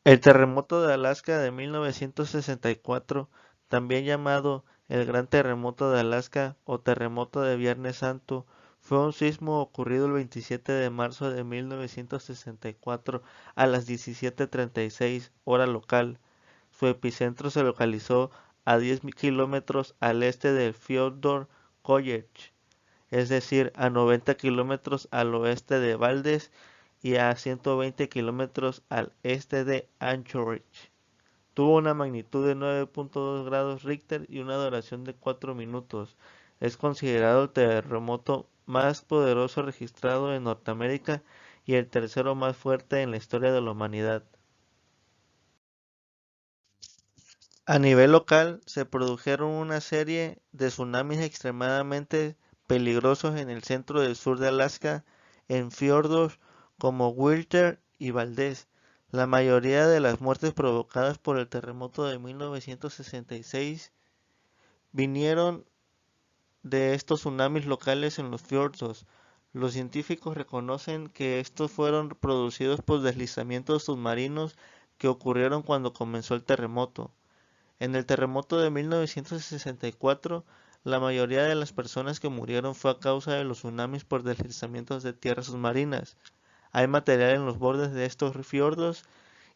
El terremoto de Alaska de 1964, también llamado el Gran Terremoto de Alaska o Terremoto de Viernes Santo, fue un sismo ocurrido el 27 de marzo de 1964 a las 17:36 hora local. Su epicentro se localizó a 10 kilómetros al este de Fyodor College, es decir, a 90 kilómetros al oeste de Valdez y a 120 kilómetros al este de Anchorage. Tuvo una magnitud de 9.2 grados Richter y una duración de 4 minutos. Es considerado el terremoto más poderoso registrado en Norteamérica y el tercero más fuerte en la historia de la humanidad. A nivel local, se produjeron una serie de tsunamis extremadamente peligrosos en el centro y sur de Alaska, en fiordos como Whistler y Valdez. La mayoría de las muertes provocadas por el terremoto de 1966 vinieron de estos tsunamis locales en los fiordos. Los científicos reconocen que estos fueron producidos por deslizamientos submarinos que ocurrieron cuando comenzó el terremoto. En el terremoto de 1964, la mayoría de las personas que murieron fue a causa de los tsunamis por deslizamientos de tierras submarinas. Hay material en los bordes de estos fiordos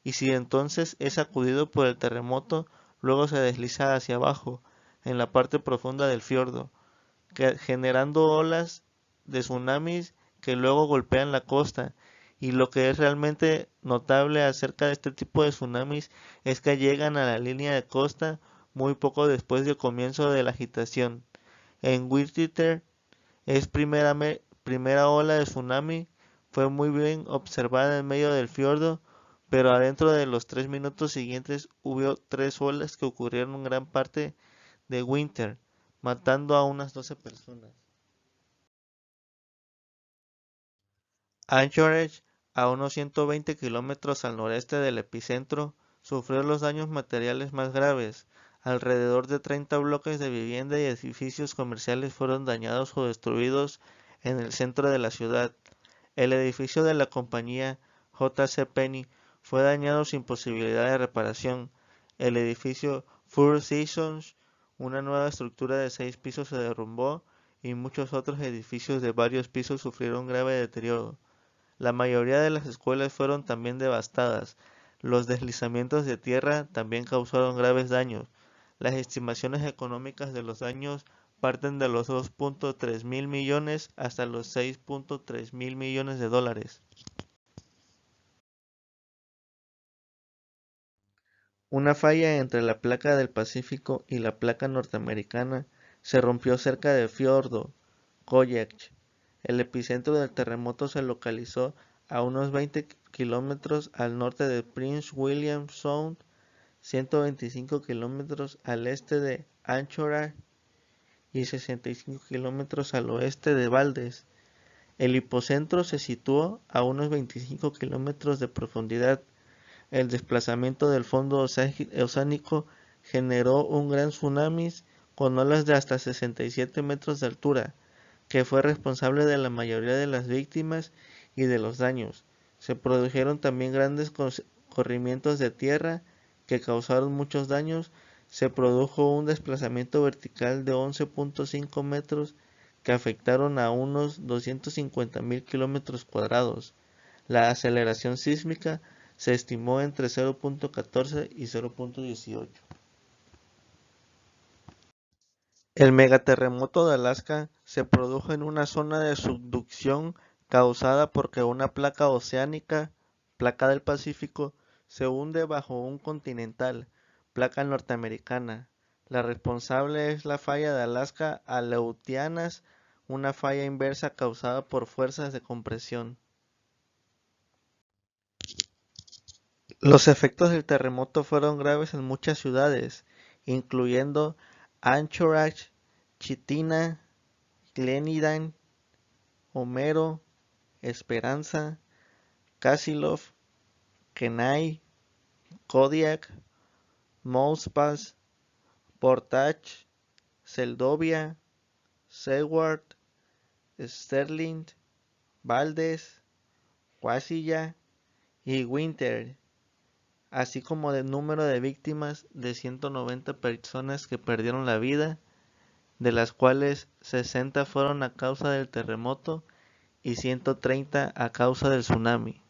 y si entonces es sacudido por el terremoto, luego se desliza hacia abajo, en la parte profunda del fiordo, generando olas de tsunamis que luego golpean la costa. Y lo que es realmente notable acerca de este tipo de tsunamis es que llegan a la línea de costa muy poco después del comienzo de la agitación. En Whistler, es primera ola de tsunami, fue muy bien observada en medio del fiordo, pero adentro de los 3 minutos siguientes hubo tres olas que ocurrieron en gran parte de Winter, matando a unas 12 personas. Anchorage, a unos 120 kilómetros al noreste del epicentro, sufrió los daños materiales más graves. Alrededor de 30 bloques de vivienda y edificios comerciales fueron dañados o destruidos en el centro de la ciudad. El edificio de la compañía J. C. Penney fue dañado sin posibilidad de reparación. El edificio Four Seasons, una nueva estructura de 6 pisos, se derrumbó y muchos otros edificios de varios pisos sufrieron grave deterioro. La mayoría de las escuelas fueron también devastadas. Los deslizamientos de tierra también causaron graves daños. Las estimaciones económicas de los daños parten de los 2.3 mil millones hasta los 6.3 mil millones de dólares. Una falla entre la placa del Pacífico y la placa norteamericana se rompió cerca de Fiordo, College. El epicentro del terremoto se localizó a unos 20 kilómetros al norte de Prince William Sound, 125 kilómetros al este de Anchorage y 65 kilómetros al oeste de Valdez. El hipocentro se situó a unos 25 kilómetros de profundidad. El desplazamiento del fondo oceánico generó un gran tsunami con olas de hasta 67 metros de altura, que fue responsable de la mayoría de las víctimas y de los daños. Se produjeron también grandes corrimientos de tierra que causaron muchos daños. Se produjo un desplazamiento vertical de 11.5 metros que afectaron a unos 250.000 kilómetros cuadrados. La aceleración sísmica se estimó entre 0.14 y 0.18. El megaterremoto de Alaska se produjo en una zona de subducción causada porque una placa oceánica, placa del Pacífico, se hunde bajo un continental, placa norteamericana. La responsable es la falla de Alaska Aleutianas, una falla inversa causada por fuerzas de compresión. Los efectos del terremoto fueron graves en muchas ciudades, incluyendo Anchorage, Chitina, Glendive, Homero, Esperanza, Casilof, Kenai, Kodiak, Mouse Pass, Portage, Seldovia, Seward, Sterling, Valdez, Wasilla y Winter. así como del número de víctimas de 190 personas que perdieron la vida, de las cuales 60 fueron a causa del terremoto y 130 a causa del tsunami.